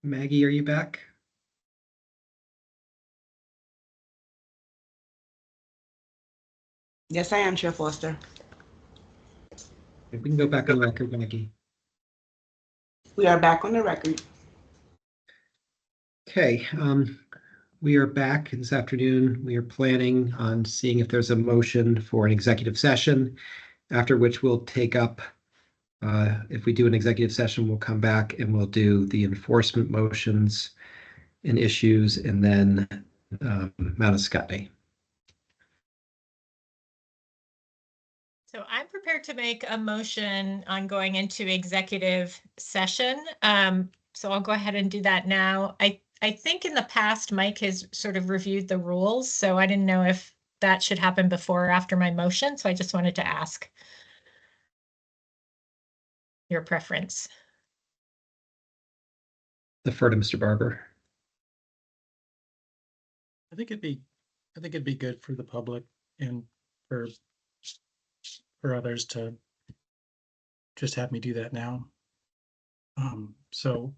Maggie, are you back? Yes, I am, Chair Foster. We can go back on record, Maggie. We are back on the record. Okay, we are back this afternoon. We are planning on seeing if there's a motion for an executive session, after which we'll take up, if we do an executive session, we'll come back and we'll do the enforcement motions and issues, and then Mount Scottney. So I'm prepared to make a motion on going into executive session. So I'll go ahead and do that now. I think in the past, Mike has sort of reviewed the rules, so I didn't know if that should happen before or after my motion. So I just wanted to ask your preference. Defer to Mr. Barber. I think it'd be good for the public and for others to just have me do that now. So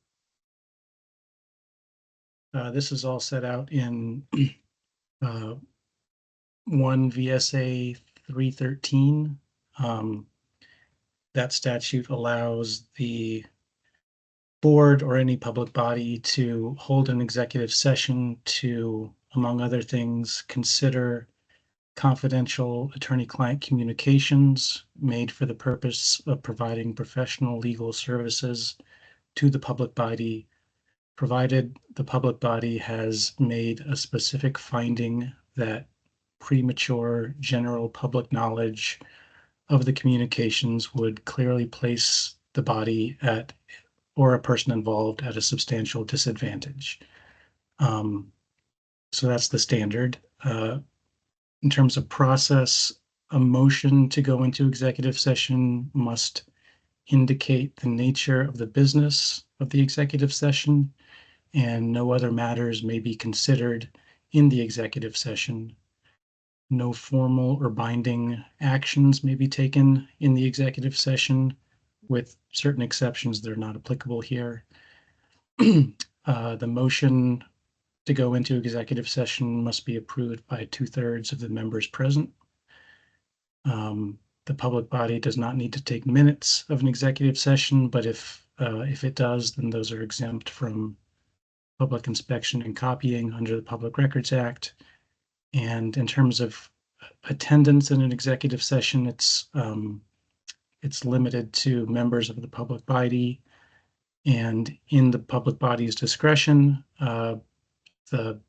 this is all set out in 1 VSA 313. That statute allows the board or any public body to hold an executive session to, among other things, consider confidential attorney-client communications made for the purpose of providing professional legal services to the public body, provided the public body has made a specific finding that premature general public knowledge of the communications would clearly place the body at, or a person involved, at a substantial disadvantage. So that's the standard. In terms of process, a motion to go into executive session must indicate the nature of the business of the executive session, and no other matters may be considered in the executive session. No formal or binding actions may be taken in the executive session, with certain exceptions that are not applicable here. The motion to go into executive session must be approved by 2/3 of the members present. The public body does not need to take minutes of an executive session, but if it does, then those are exempt from public inspection and copying under the Public Records Act. And in terms of attendance in an executive session, it's limited to members of the public body, and in the public body's discretion, the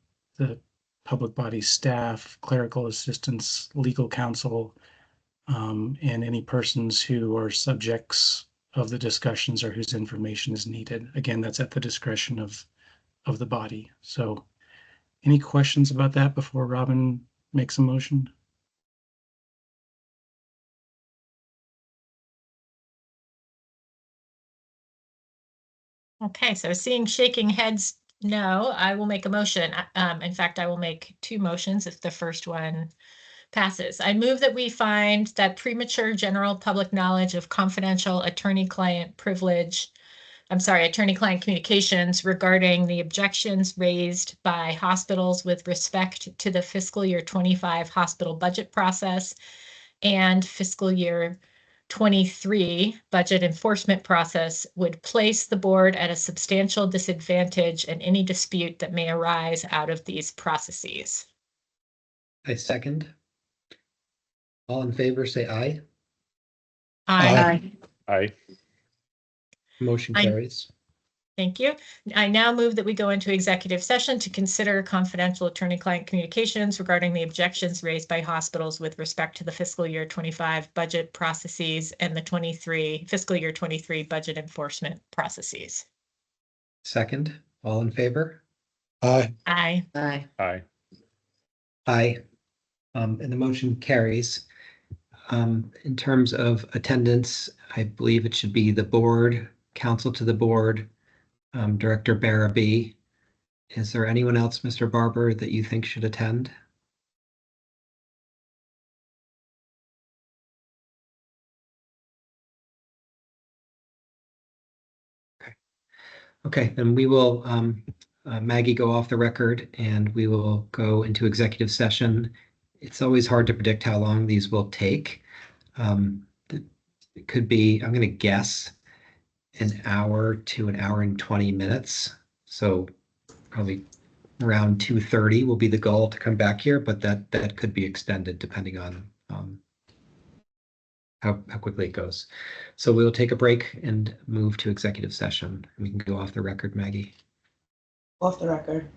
public body staff, clerical assistants, legal counsel, and any persons who are subjects of the discussions or whose information is needed. Again, that's at the discretion of the body. So any questions about that before Robin makes a motion? Okay, so seeing shaking heads, no, I will make a motion. In fact, I will make two motions if the first one passes. I move that we find that premature general public knowledge of confidential attorney-client attorney-client communications regarding the objections raised by hospitals with respect to the fiscal year 25 hospital budget process and fiscal year 23 budget enforcement process would place the board at a substantial disadvantage in any dispute that may arise out of these processes. I second. All in favor, say aye. Aye. Aye. Motion Aye. carries. Thank you. I now move that we go into executive session to consider confidential attorney-client communications regarding the objections raised by hospitals with respect to the fiscal year 25 budget processes and the fiscal year 23 budget enforcement processes. Second. All in favor? Aye. Aye. Aye. Aye. Aye. And the motion carries. In terms of attendance, I believe it should be the board, counsel to the board, Director Barabee. Is there anyone else, Mr. Barber, that you think should attend? Okay. Okay, then we will, Maggie, go off the record and we will go into executive session. It's always hard to predict how long these will take. It could be, I'm going to guess, an hour to an hour and 20 minutes. So probably around 2:30 will be the goal to come back here, but that could be extended depending on how quickly it goes. So we will take a break and move to executive session. We can go off the record, Maggie. Off the record.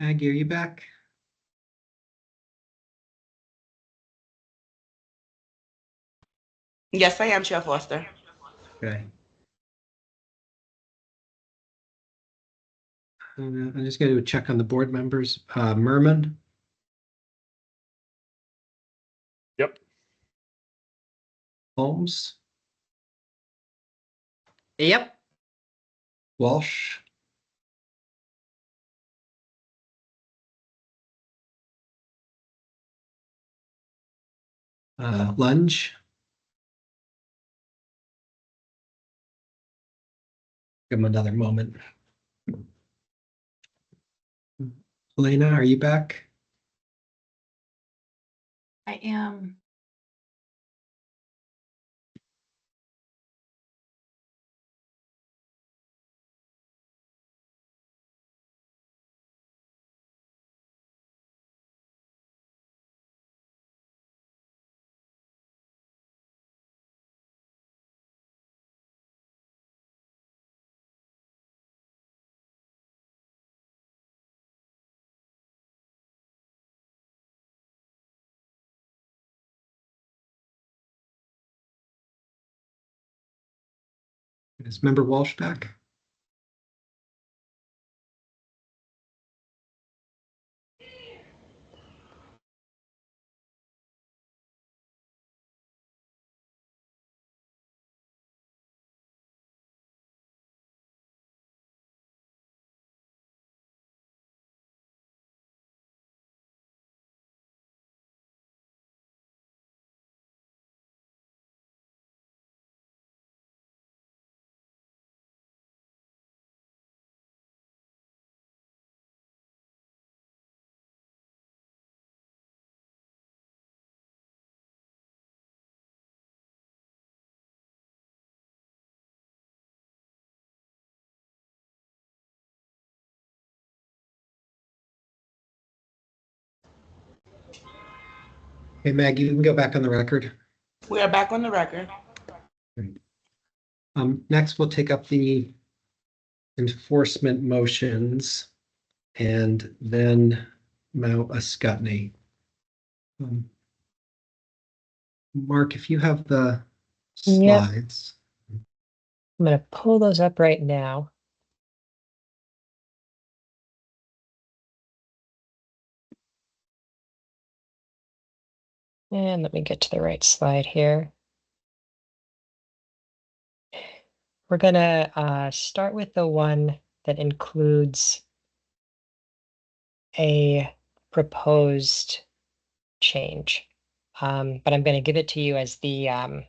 Maggie, are you back? Yes, I am, Chair Foster. Okay. I'm just going to do a check on the board members. Merman, Yep. Holmes, Yep. Walsh, Lunge. Give him another moment. Elena, are you back? I am. Is Member Walsh back? Hey, Maggie, you can go back on the record. We are back on the record. Next, we'll take up the enforcement motions and then Mount Ascutney. Mark, if you have the Yep. slides. I'm going to pull those up right now. And let me get to the right slide here. We're going to start with the one that includes a proposed change. But I'm going to give it to you as the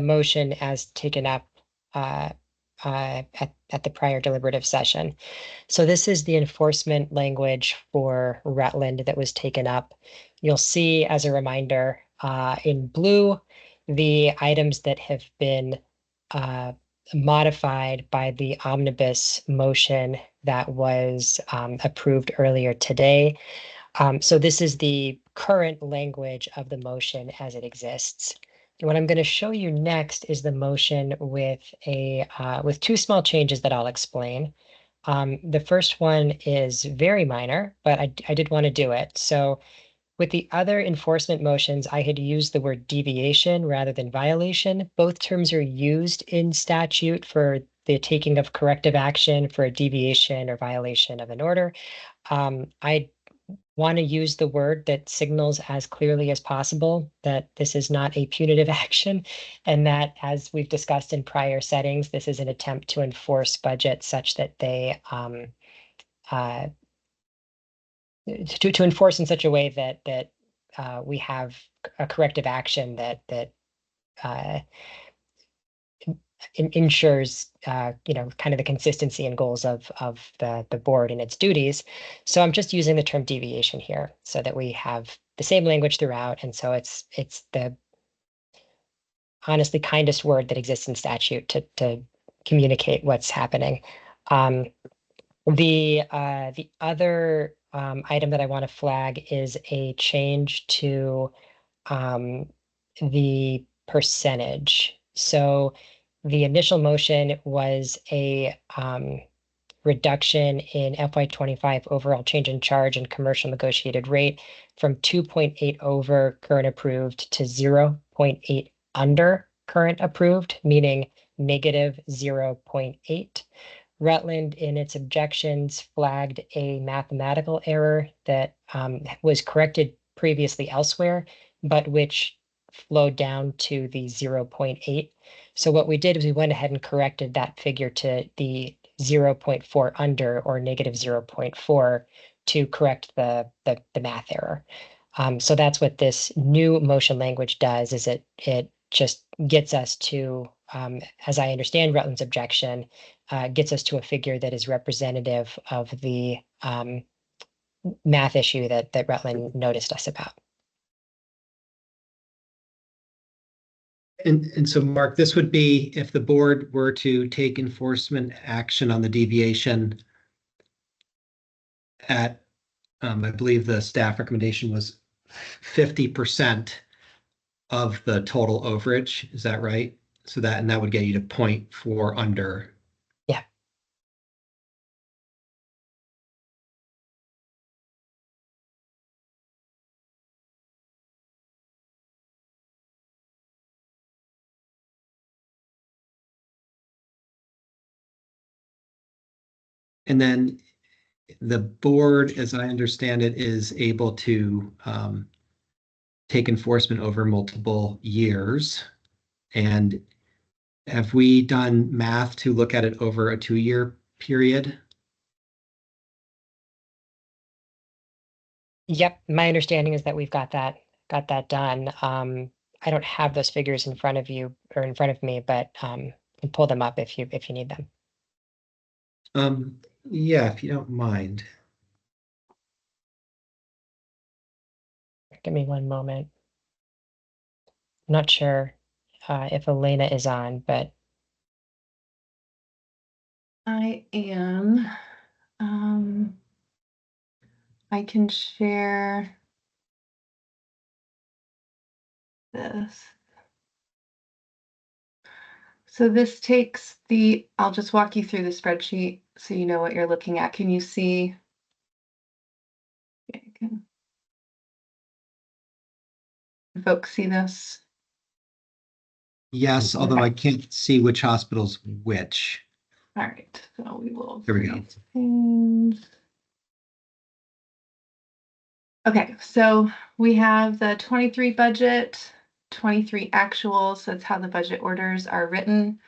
motion as taken up at the prior deliberative session. So this is the enforcement language for Rutland that was taken up. You'll see as a reminder in blue, the items that have been modified by the omnibus motion that was approved earlier today. So this is the current language of the motion as it exists. What I'm going to show you next is the motion with two small changes that I'll explain. The first one is very minor, but I did want to do it. So with the other enforcement motions, I had used the word deviation rather than violation. Both terms are used in statute for the taking of corrective action for a deviation or violation of an order. I want to use the word that signals as clearly as possible that this is not a punitive action, and that, as we've discussed in prior settings, this is an attempt to enforce budgets such that they to enforce in such a way that we have a corrective action that ensures kind of the consistency and goals of the board and its duties. So I'm just using the term deviation here so that we have the same language throughout, and so it's the honestly kindest word that exists in statute to communicate what's happening. The other item that I want to flag is a change to the percentage. So the initial motion was a reduction in FY25 overall change in charge and commercial negotiated rate from 2.8 over current approved to 0.8 under current approved, meaning negative 0.8. Rutland, in its objections, flagged a mathematical error that was corrected previously elsewhere, but which flowed down to the 0.8. So what we did is we went ahead and corrected that figure to the 0.4 under, or negative 0.4, to correct the math error. So that's what this new motion language does, is it just gets us to, as I understand Rutland's objection, gets us to a figure that is representative of the math issue that Rutland noticed us about. And so, Mark, this would be if the board were to take enforcement action on the deviation at, I believe the staff recommendation was 50% of the total overage. Is that right? So that would get you to 0.4 under. Yeah. And then the board, as I understand it, is able to take enforcement over multiple years. And have we done math to look at it over a 2-year period? Yep, my understanding is that we've got that done. I don't have those figures in front of you or in front of me, but can pull them up if you need them. Yeah, if you don't mind. Give me one moment. I'm not sure if Elena is on, but I am. I can share this. So this takes I'll just walk you through the spreadsheet so you know what you're looking at. Can you see? Okay, can folks see this? Yes, although I can't see which hospital's which. All right, so we will. There we go. Things. Okay, so we have the 23 budget, 23 actuals. That's how the budget orders are written.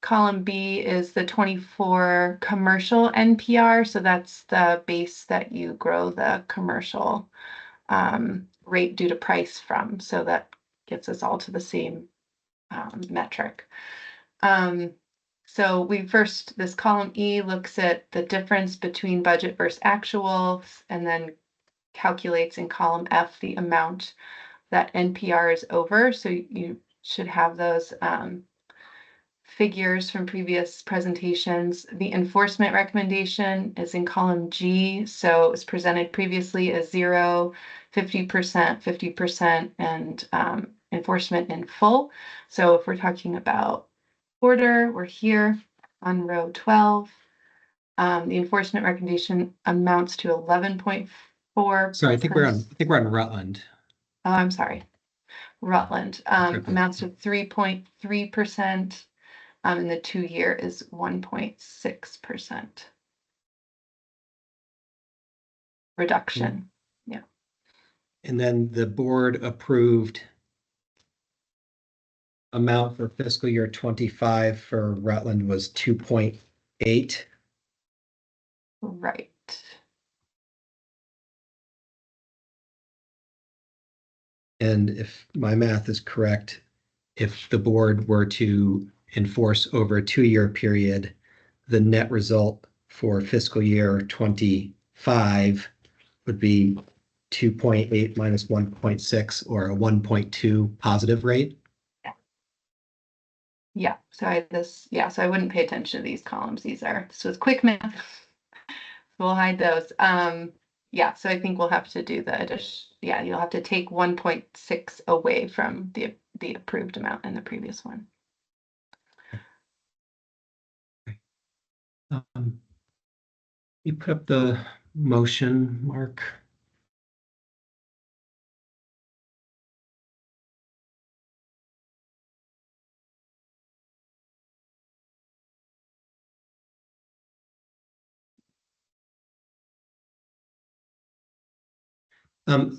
Column B is the 24 commercial NPR. So that's the base that you grow the commercial rate due to price from. So that gets us all to the same metric. So this column E looks at the difference between budget versus actuals, and then calculates in column F the amount that NPR is over. So you should have those figures from previous presentations. The enforcement recommendation is in column G. So it was presented previously as 0, 50%, 50%, and enforcement in full. So if we're talking about order, we're here on row 12. The enforcement recommendation amounts to 11.4. Sorry, I think we're on Rutland. Oh, I'm sorry. Rutland amounts to 3.3%. And the 2-year is 1.6% reduction. Yeah. And then the board approved amount for fiscal year 25 for Rutland was 2.8. Right. And if my math is correct, if the board were to enforce over a 2-year period, the net result for fiscal year 25 would be 2.8 minus 1.6, or a 1.2 positive rate. Yeah. So I wouldn't pay attention to these columns. This was quick math. We'll hide those. Yeah, so I think we'll have to do the addition. Yeah, you'll have to take 1.6 away from the approved amount in the previous one. You put up the motion, Mark.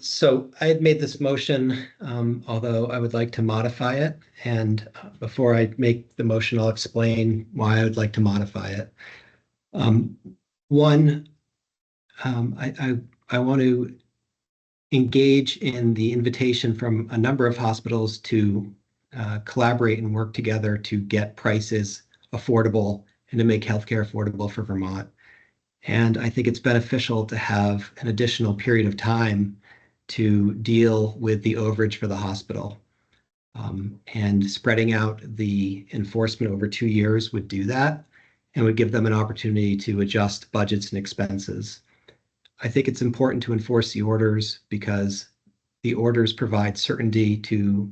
So I had made this motion, although I would like to modify it. And before I make the motion, I'll explain why I would like to modify it. One, I want to engage in the invitation from a number of hospitals to collaborate and work together to get prices affordable and to make healthcare affordable for Vermont. And I think it's beneficial to have an additional period of time to deal with the overage for the hospital. And spreading out the enforcement over 2 years would do that and would give them an opportunity to adjust budgets and expenses. I think it's important to enforce the orders because the orders provide certainty to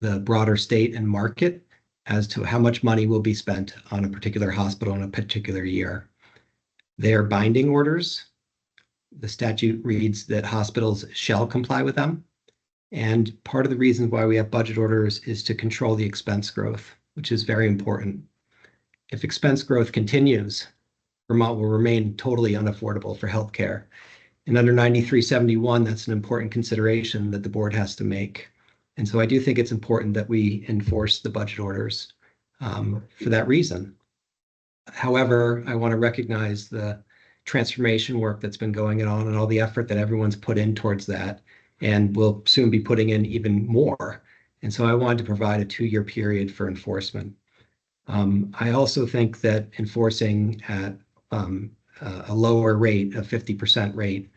the broader state and market as to how much money will be spent on a particular hospital in a particular year. They are binding orders. The statute reads that hospitals shall comply with them. And part of the reason why we have budget orders is to control the expense growth, which is very important. If expense growth continues, Vermont will remain totally unaffordable for healthcare. And under 9371, that's an important consideration that the board has to make. And so I do think it's important that we enforce the budget orders for that reason. However, I want to recognize the transformation work that's been going on and all the effort that everyone's put in towards that, and we'll soon be putting in even more. And so I wanted to provide a 2-year period for enforcement. I also think that enforcing at a lower rate, a 50% rate,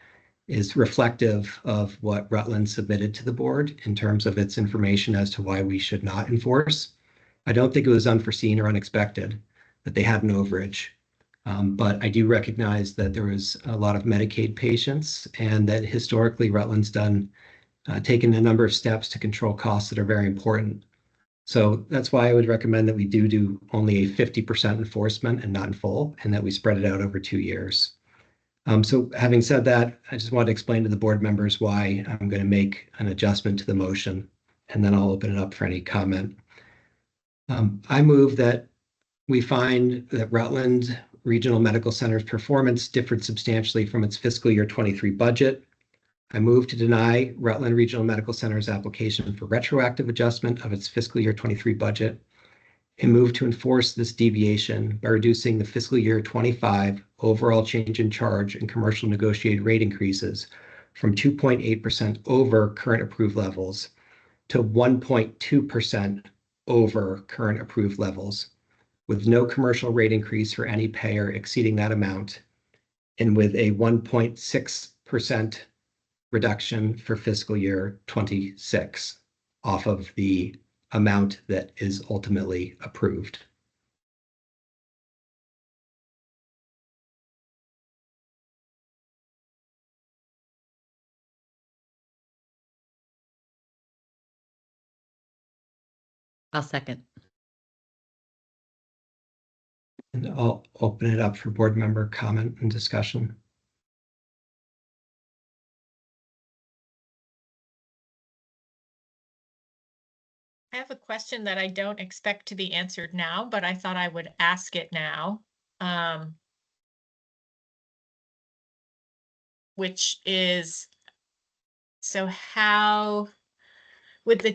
is reflective of what Rutland submitted to the board in terms of its information as to why we should not enforce. I don't think it was unforeseen or unexpected that they had an overage. But I do recognize that there was a lot of Medicaid patients and that historically Rutland's taken a number of steps to control costs that are very important. So that's why I would recommend that we do only a 50% enforcement and not in full, and that we spread it out over 2 years. So having said that, I just want to explain to the board members why I'm going to make an adjustment to the motion, and then I'll open it up for any comment. I move that we find that Rutland Regional Medical Center's performance differed substantially from its fiscal year 23 budget. I move to deny Rutland Regional Medical Center's application for retroactive adjustment of its fiscal year 23 budget and move to enforce this deviation by reducing the fiscal year 25 overall change in charge and commercial negotiated rate increases from 2.8% over current approved levels to 1.2% over current approved levels, with no commercial rate increase for any payer exceeding that amount, and with a 1.6% reduction for fiscal year 26 off of the amount that is ultimately approved. I'll second. And I'll open it up for board member comment and discussion. I have a question that I don't expect to be answered now, but I thought I would ask it now. Which is, so how with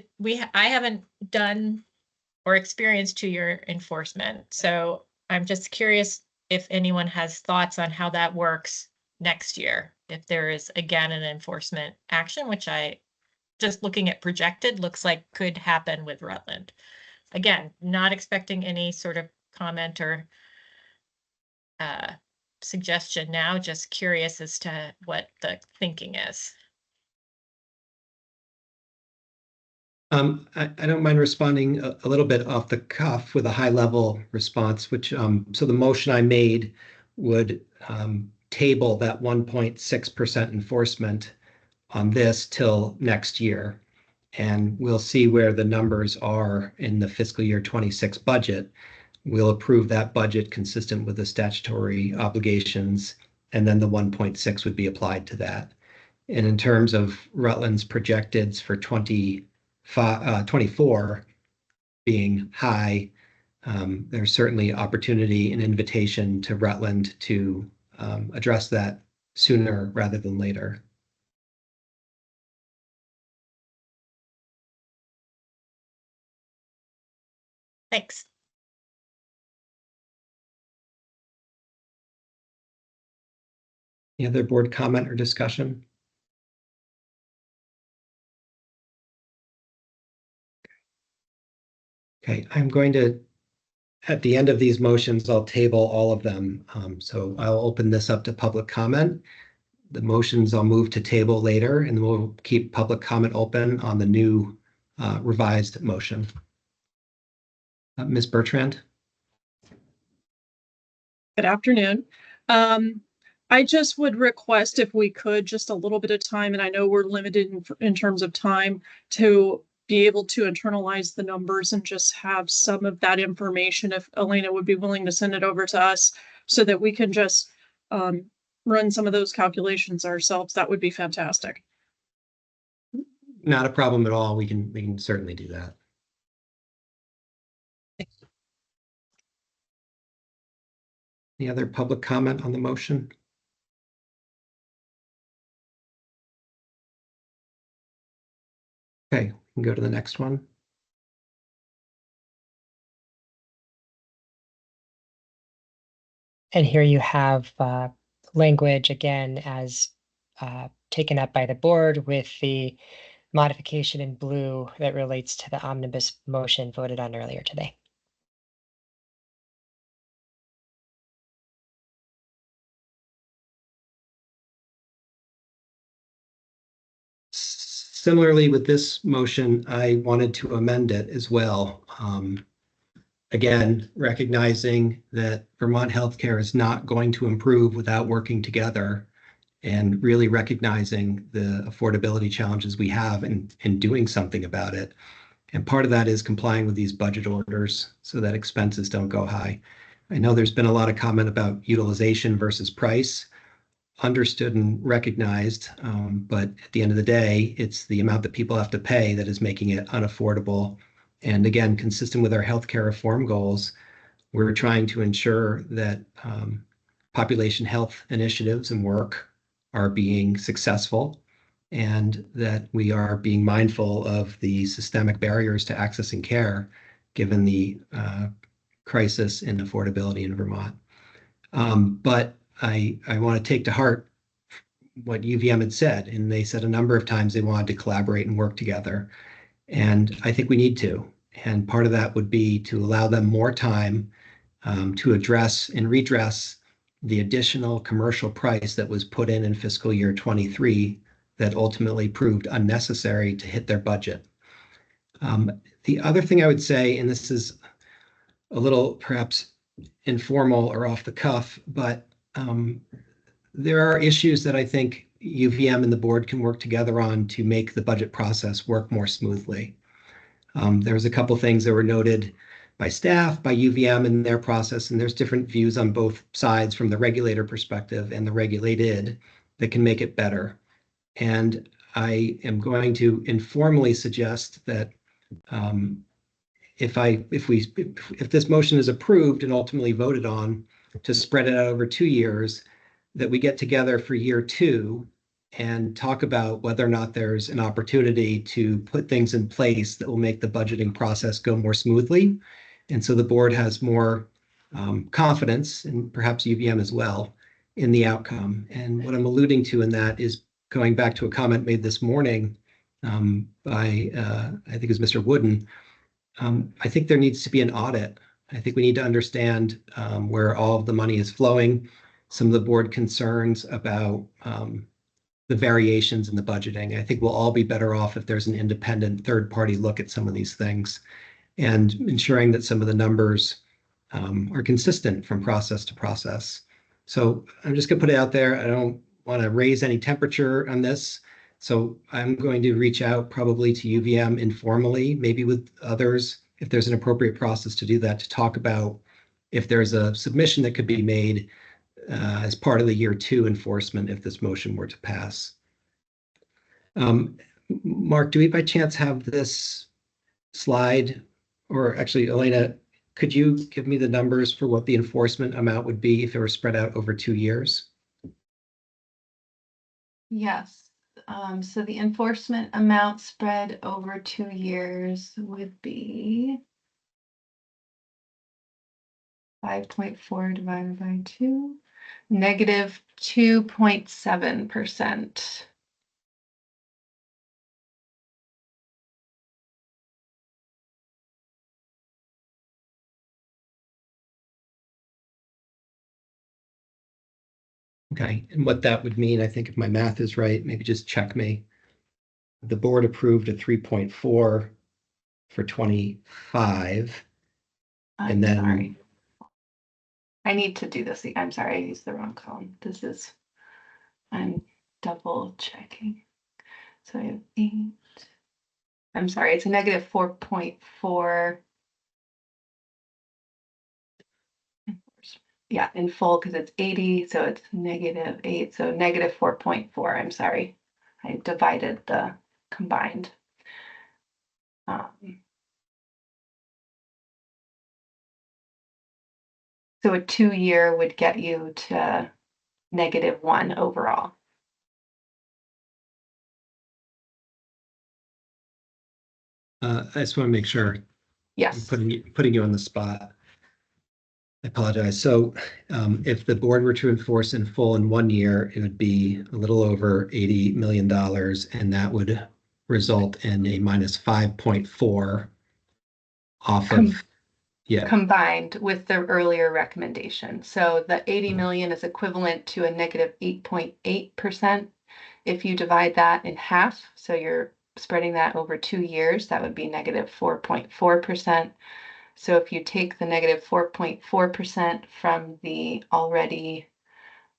I haven't done or experienced 2-year enforcement. So I'm just curious if anyone has thoughts on how that works next year. If there is again an enforcement action, which I just looking at projected looks like could happen with Rutland. Again, not expecting any sort of comment or suggestion now, just curious as to what the thinking is. I don't mind responding a little bit off the cuff with a high level response, which so the motion I made would table that 1.6% enforcement on this till next year. And we'll see where the numbers are in the fiscal year 26 budget. we'll approve that budget consistent with the statutory obligations, and then the 1.6 would be applied to that. And in terms of Rutland's projecteds for 24 being high, there's certainly opportunity and invitation to Rutland to address that sooner rather than later. Thanks. Any other board comment or discussion? Okay, I'm going to, at the end of these motions, I'll table all of them. So I'll open this up to public comment. The motions I'll move to table later, and we'll keep public comment open on the new revised motion. Ms. Bertrand? Good afternoon. I just would request if we could just a little bit of time, and I know we're limited in terms of time, to be able to internalize the numbers and just have some of that information, if Elena would be willing to send it over to us so that we can just run some of those calculations ourselves. That would be fantastic. Not a problem at all. We can certainly do that. Any other public comment on the motion? Okay, we can go to the next one. And here you have language again as taken up by the board with the modification in blue that relates to the omnibus motion voted on earlier today. Similarly, with this motion, I wanted to amend it as well. Again, recognizing that Vermont healthcare is not going to improve without working together, and really recognizing the affordability challenges we have and doing something about it. And part of that is complying with these budget orders so that expenses don't go high. I know there's been a lot of comment about utilization versus price. Understood and recognized, but at the end of the day, it's the amount that people have to pay that is making it unaffordable. And again, consistent with our healthcare reform goals, we're trying to ensure that population health initiatives and work are being successful, and that we are being mindful of the systemic barriers to accessing care, given the crisis in affordability in Vermont. But I want to take to heart what UVM had said, and they said a number of times they wanted to collaborate and work together. And I think we need to. And part of that would be to allow them more time to address and redress the additional commercial price that was put in fiscal year 23 that ultimately proved unnecessary to hit their budget. The other thing I would say, and this is a little perhaps informal or off the cuff, but there are issues that I think UVM and the board can work together on to make the budget process work more smoothly. There's a couple things that were noted by staff, by UVM in their process, and there's different views on both sides from the regulator perspective and the regulated that can make it better. And I am going to informally suggest that if this motion is approved and ultimately voted on, to spread it out over 2 years, that we get together for year 2 and talk about whether or not there's an opportunity to put things in place that will make the budgeting process go more smoothly. And so the board has more confidence, and perhaps UVM as well, in the outcome. And what I'm alluding to in that is going back to a comment made this morning by, I think it was Mr. Wooden. I think there needs to be an audit. I think we need to understand where all of the money is flowing, some of the board concerns about the variations in the budgeting. I think we'll all be better off if there's an independent third-party look at some of these things, and ensuring that some of the numbers are consistent from process to process. So I'm just gonna put it out there. I don't want to raise any temperature on this. So I'm going to reach out probably to UVM informally, maybe with others, if there's an appropriate process to do that, to talk about if there's a submission that could be made as part of the year 2 enforcement if this motion were to pass. Mark, do we by chance have this slide? Or actually, Elena, could you give me the numbers for what the enforcement amount would be if it were spread out over 2 years? Yes. So the enforcement amount spread over 2 years would be 5.4 divided by 2, negative 2.7%. Okay, and what that would mean, I think if my math is right, maybe just check me. The board approved a 3.4 for 25. I'm And then- sorry. I need to do this. I'm sorry, I used the wrong column. I'm double checking. So I have 8. I'm sorry, it's a negative 4.4. Yeah, in full because it's 80, so it's negative 8, so negative 4.4. I'm sorry. I divided the combined. So a 2-year would get you to -1 overall. I just want to make sure I'm Yes. putting you on the spot. I apologize. So if the board were to enforce in full in 1 year, it would be a little over $80 million, and that would result in a minus 5.4 off of, yeah. Combined with the earlier recommendation. So the 80 million is equivalent to a negative 8.8%. If you divide that in half, so you're spreading that over 2 years, that would be negative 4.4%. So if you take the negative 4.4% from the already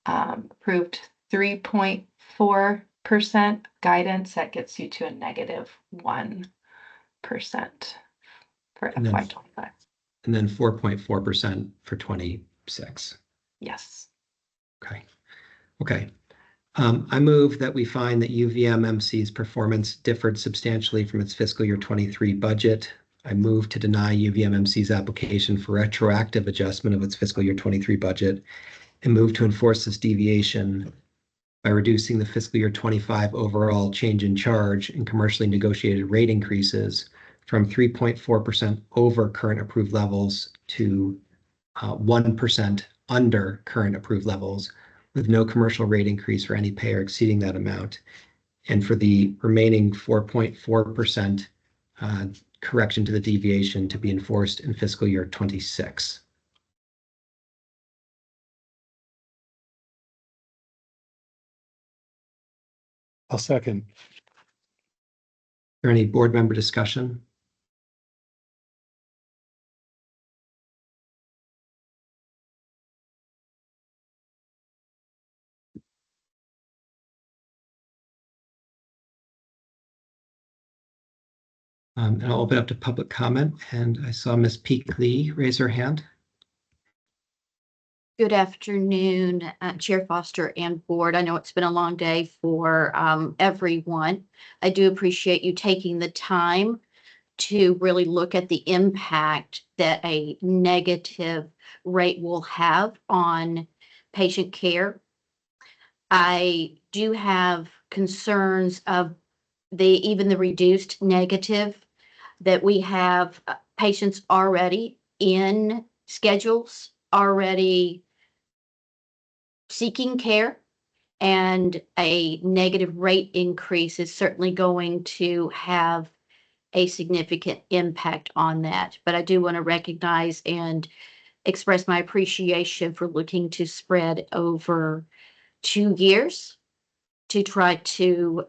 approved 3.4% guidance, that gets you to a negative 1% for And then- FY25. And then 4.4% for 26. Yes. Okay. Okay. I move that we find that UVMMC's performance differed substantially from its fiscal year 23 budget. I move to deny UVMMC's application for retroactive adjustment of its fiscal year 23 budget and move to enforce this deviation by reducing the fiscal year 25 overall change in charge and commercially negotiated rate increases from 3.4% over current approved levels to 1% under current approved levels, with no commercial rate increase for any payer exceeding that amount. And for the remaining 4.4% correction to the deviation to be enforced in fiscal year 26. I'll second. Is there any board member discussion? And I'll open up to public comment, and I saw Ms. Peak Lee raise her hand. Good afternoon, Chair Foster and Board. I know it's been a long day for everyone. I do appreciate you taking the time to really look at the impact that a negative rate will have on patient care. I do have concerns of even the reduced negative, that we have patients already in schedules, already seeking care, and a negative rate increase is certainly going to have a significant impact on that. But I do want to recognize and express my appreciation for looking to spread over 2 years to try to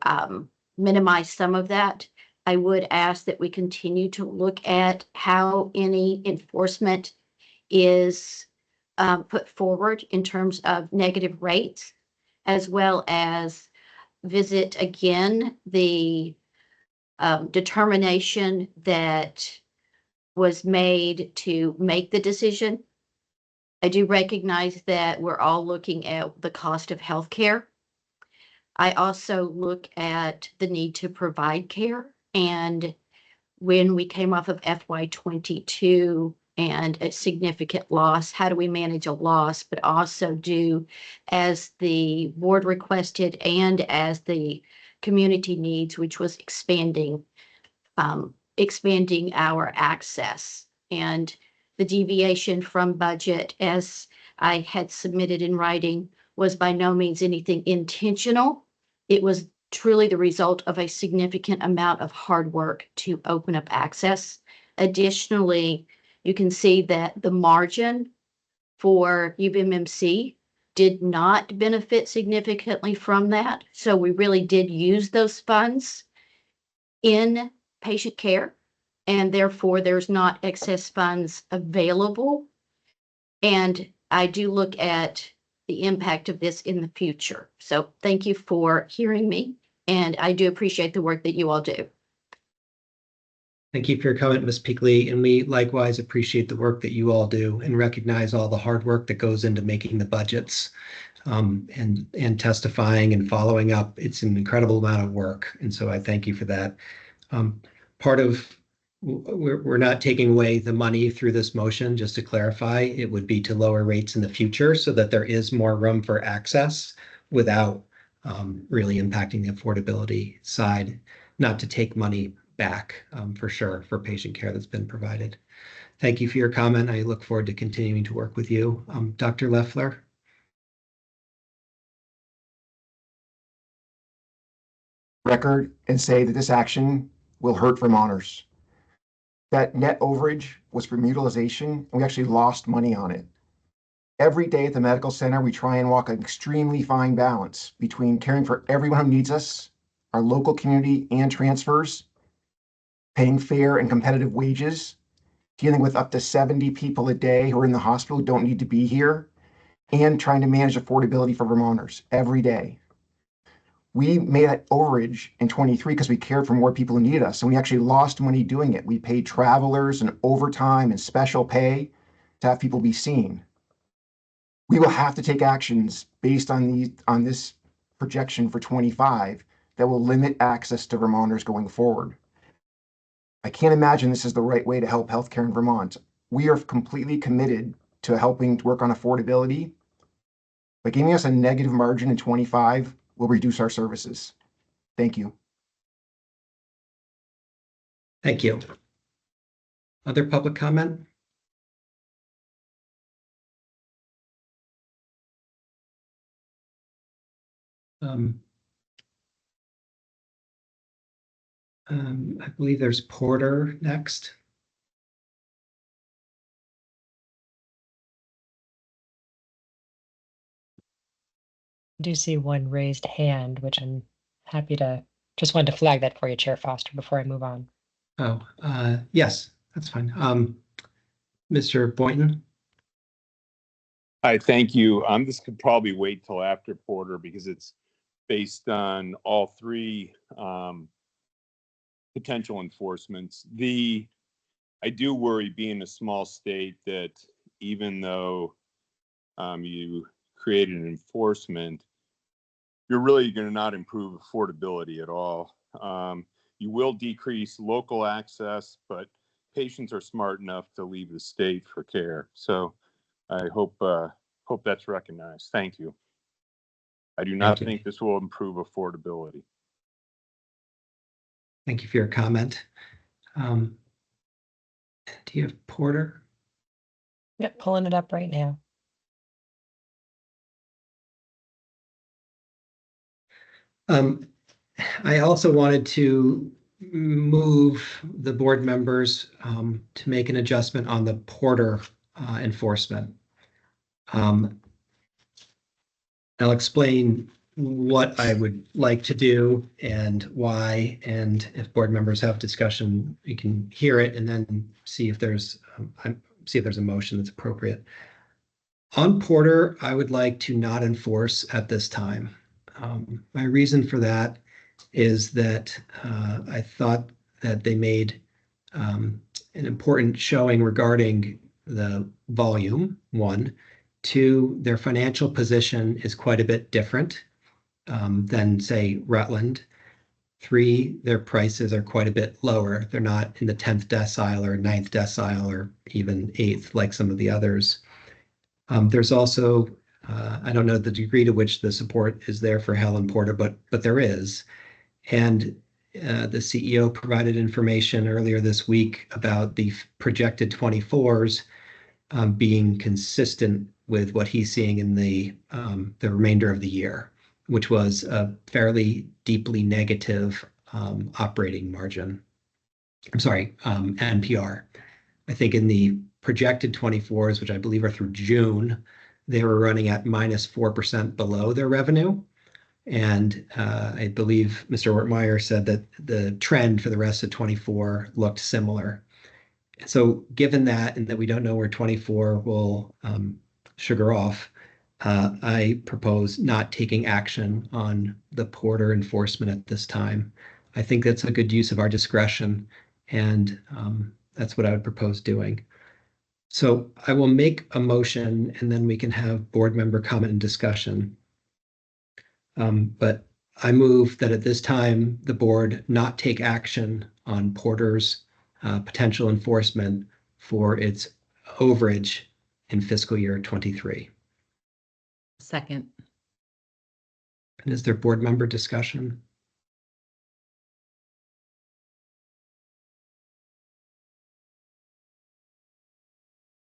minimize some of that. I would ask that we continue to look at how any enforcement is put forward in terms of negative rates, as well as visit again the determination that was made to make the decision I do recognize that we're all looking at the cost of healthcare. I also look at the need to provide care. And when we came off of FY22 and a significant loss, how do we manage a loss, but also do as the board requested and as the community needs, which was expanding our access. And the deviation from budget, as I had submitted in writing, was by no means anything intentional. It was truly the result of a significant amount of hard work to open up access. Additionally, you can see that the margin for UVMMC did not benefit significantly from that. So we really did use those funds in patient care, and therefore there's not excess funds available. And I do look at the impact of this in the future. So thank you for hearing me, and I do appreciate the work that you all do. Thank you for your comment, Ms. Peakley, and we likewise appreciate the work that you all do and recognize all the hard work that goes into making the budgets and testifying and following up. It's an incredible amount of work, and so I thank you for that. We're not taking away the money through this motion, just to clarify. It would be to lower rates in the future so that there is more room for access without really impacting the affordability side, not to take money back for sure for patient care that's been provided. Thank you for your comment. I look forward to continuing to work with you. Dr. Leffler? Record and say that this action will hurt Vermonters. That net overage was for utilization, and we actually lost money on it. Every day at the medical center, we try and walk an extremely fine balance between caring for everyone who needs us, our local community and transfers, paying fair and competitive wages, dealing with up to 70 people a day who are in the hospital who don't need to be here, and trying to manage affordability for Vermonters every day. We made that overage in 23 because we cared for more people who needed us, and we actually lost money doing it. We paid travelers and overtime and special pay to have people be seen. We will have to take actions based on this projection for 25 that will limit access to Vermonters going forward. I can't imagine this is the right way to help healthcare in Vermont. We are completely committed to helping to work on affordability, but giving us a negative margin in 25 will reduce our services. Thank you. Thank you. Other public comment? I believe there's Porter next. I do see one raised hand, which I'm happy to, just wanted to flag that for you, Chair Foster, before I move on. Oh, yes, that's fine. Mr. Boynton? Hi, thank you. This could probably wait till after Porter because it's based on all three potential enforcements. I do worry, being a small state, that even though you created an enforcement, you're really going to not improve affordability at all. You will decrease local access, but patients are smart enough to leave the state for care. So I hope that's recognized. Thank you. I do not think this will improve affordability. Thank you for your comment. Do you have Porter? Yep, pulling it up right now. I also wanted to move the board members to make an adjustment on the Porter enforcement. I'll explain what I would like to do and why, and if board members have discussion, we can hear it and then see if there's a motion that's appropriate. On Porter, I would like to not enforce at this time. My reason for that is that I thought that they made an important showing regarding the volume, one, Two, their financial position is quite a bit different than, say, Rutland. Three, their prices are quite a bit lower. They're not in the 10th decile or 9th decile or even 8th like some of the others. There's also, I don't know the degree to which the support is there for Helen Porter, but there is. And the CEO provided information earlier this week about the projected 24s being consistent with what he's seeing in the remainder of the year, which was a fairly deeply negative operating margin. I'm sorry, NPR. I think in the projected 24s, which I believe are through June, they were running at -4% below their revenue. And I believe Mr. Wertmeyer said that the trend for the rest of 24 looked similar. So given that, and that we don't know where 24 will sugar off, I propose not taking action on the Porter enforcement at this time. I think that's a good use of our discretion, and that's what I would propose doing. So I will make a motion, and then we can have board member comment and discussion. But I move that at this time, the board not take action on Porter's potential enforcement for its overage in fiscal year 23. Second. And is there board member discussion?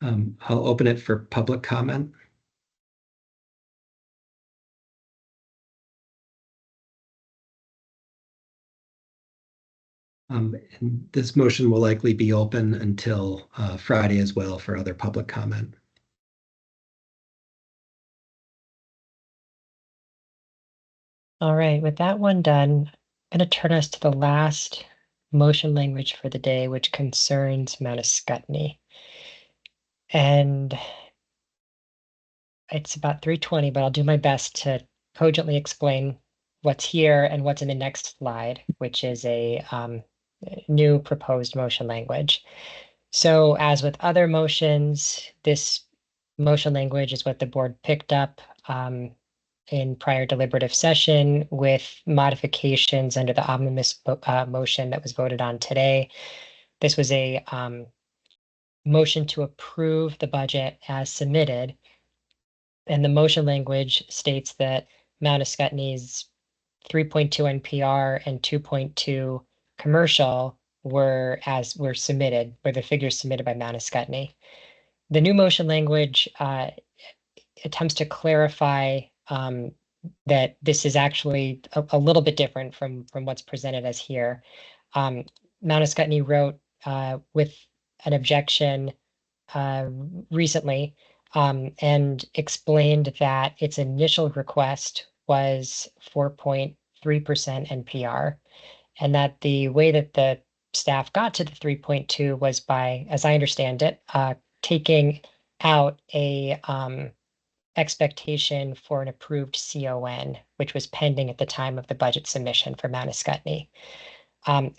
I'll open it for public comment. And this motion will likely be open until Friday as well for other public comment. All right, with that one done, I'm going to turn us to the last motion language for the day, which concerns Mount Ascutney. And it's about 3:20, but I'll do my best to cogently explain what's here and what's in the next slide, which is a new proposed motion language. So as with other motions, this motion language is what the board picked up in prior deliberative session with modifications under the omnibus motion that was voted on today. This was a motion to approve the budget as submitted. And the motion language states that Mount Ascutney's 3.2 NPR and 2.2 commercial were submitted, were the figures submitted by Mount Ascutney. The new motion language attempts to clarify that this is actually a little bit different from what's presented as here. Mount Ascutney wrote with an objection recently and explained that its initial request was 4.3% NPR, and that the way that the staff got to the 3.2 was by, as I understand it, taking out a expectation for an approved CON, which was pending at the time of the budget submission for Mount Ascutney.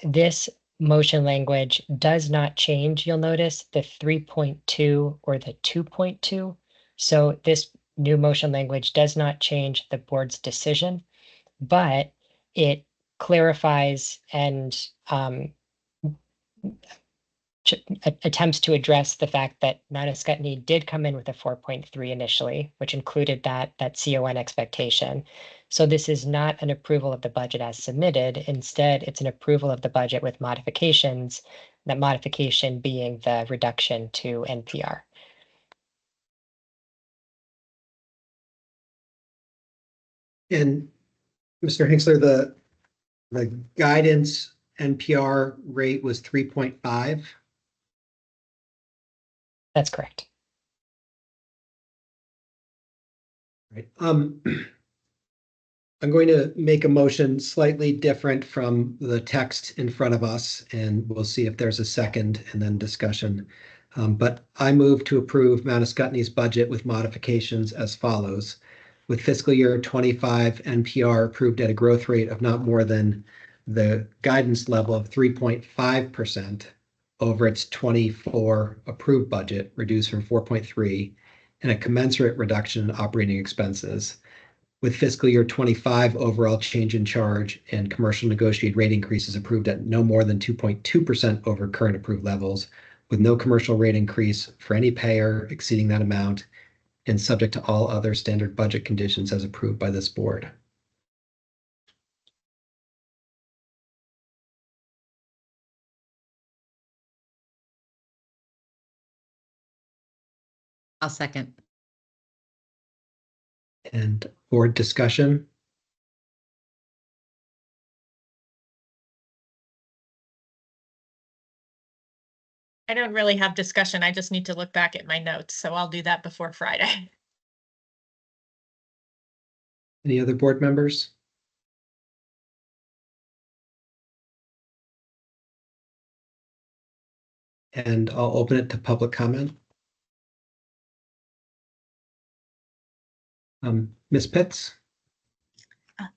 This motion language does not change, you'll notice, the 3.2 or the 2.2. So this new motion language does not change the board's decision, but it clarifies and attempts to address the fact that Mount Ascutney did come in with a 4.3 initially, which included that CON expectation. So this is not an approval of the budget as submitted. Instead, it's an approval of the budget with modifications, that modification being the reduction to NPR. And Mr. Hinksler, the guidance NPR rate was 3.5. That's correct. Right. I'm going to make a motion slightly different from the text in front of us, and we'll see if there's a second and then discussion. But I move to approve Mount Ascutney's budget with modifications as follows. With fiscal year 25 NPR approved at a growth rate of not more than the guidance level of 3.5% over its 24 approved budget, reduced from 4.3, and a commensurate reduction in operating expenses, with fiscal year 25 overall change in charge and commercial negotiated rate increases approved at no more than 2.2% over current approved levels, with no commercial rate increase for any payer exceeding that amount, and subject to all other standard budget conditions as approved by this board. I'll second. And board discussion. I don't really have discussion. I just need to look back at my notes, so I'll do that before Friday. Any other board members? And I'll open it to public comment. Ms. Pitts?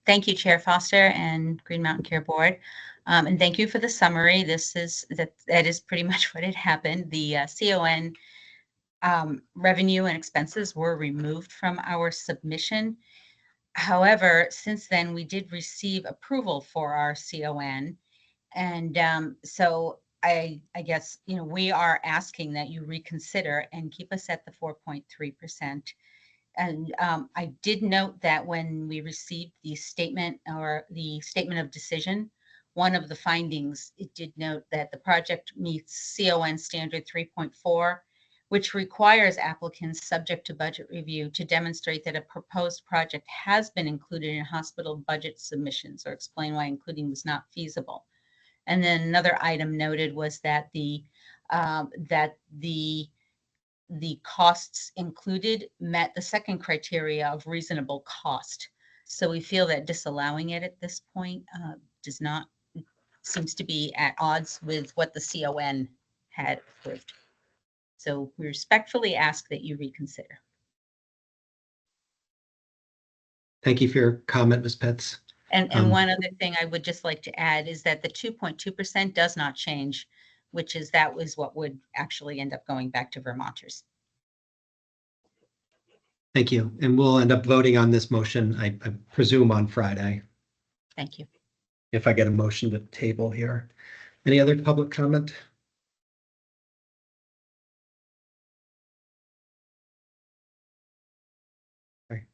Thank you, Chair Foster and Green Mountain Care Board. And thank you for the summary. That is pretty much what had happened. The CON revenue and expenses were removed from our submission. However, since then, we did receive approval for our CON. And so I guess, we are asking that you reconsider and keep us at the 4.3%. And I did note that when we received the statement of decision, one of the findings, it did note that the project meets CON standard 3.4, which requires applicants subject to budget review to demonstrate that a proposed project has been included in hospital budget submissions or explain why including was not feasible. And then another item noted was that the costs included met the second criteria of reasonable cost. So we feel that disallowing it at this point seems to be at odds with what the CON had approved. So we respectfully ask that you reconsider. Thank you for your comment, Ms. Pitts. And one other thing I would just like to add is that the 2.2% does not change, that was what would actually end up going back to Vermonters. Thank you. And we'll end up voting on this motion, I presume, on Friday, Thank you. if I get a motion to table here. Any other public comment? Okay.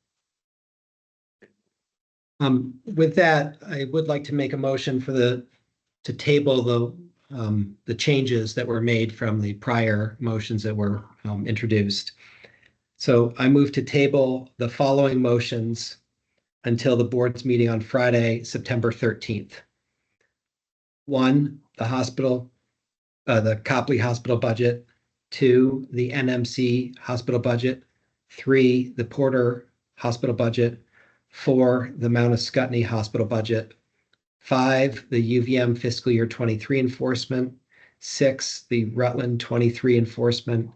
With that, I would like to make a motion to table the changes that were made from the prior motions that were introduced. So I move to table the following motions until the board's meeting on Friday, September 13th. 1, the Copley Hospital budget. 2, the NMC hospital budget. 3, the Porter hospital budget. 4, the Mount Scottney hospital budget. 5, the UVM fiscal year 23 enforcement. 6, the Rutland 23 enforcement.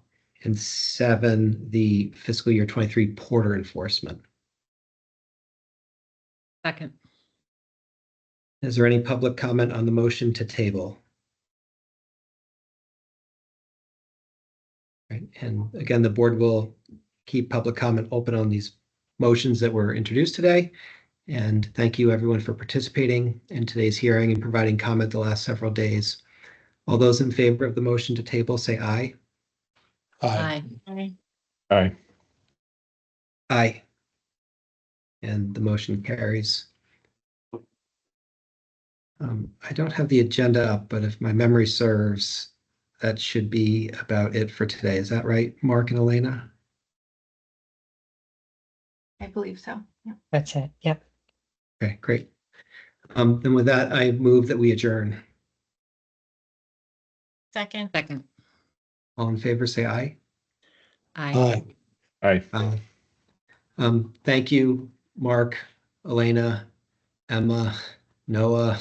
And 7, the fiscal year 23 Porter enforcement. Second. Is there any public comment on the motion to table? Right. And again, the board will keep public comment open on these motions that were introduced today. And thank you everyone for participating in today's hearing and providing comment the last several days. All those in favor of the motion to table, say aye. Aye. Aye. Aye. Aye. And the motion carries. I don't have the agenda up, but if my memory serves, that should be about it for today. Is that right, Mark and Elena? I believe so. Yeah. That's it. Yep. Okay, great. Then with that, I move that we adjourn. Second. Second. All in favor, say aye. Aye. Aye. Aye. Thank you, Mark, Elena, Emma, Noah,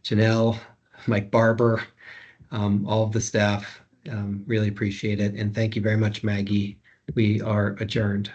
Janelle, Mike Barber, all of the staff. Really appreciate it. And thank you very much, Maggie. We are adjourned.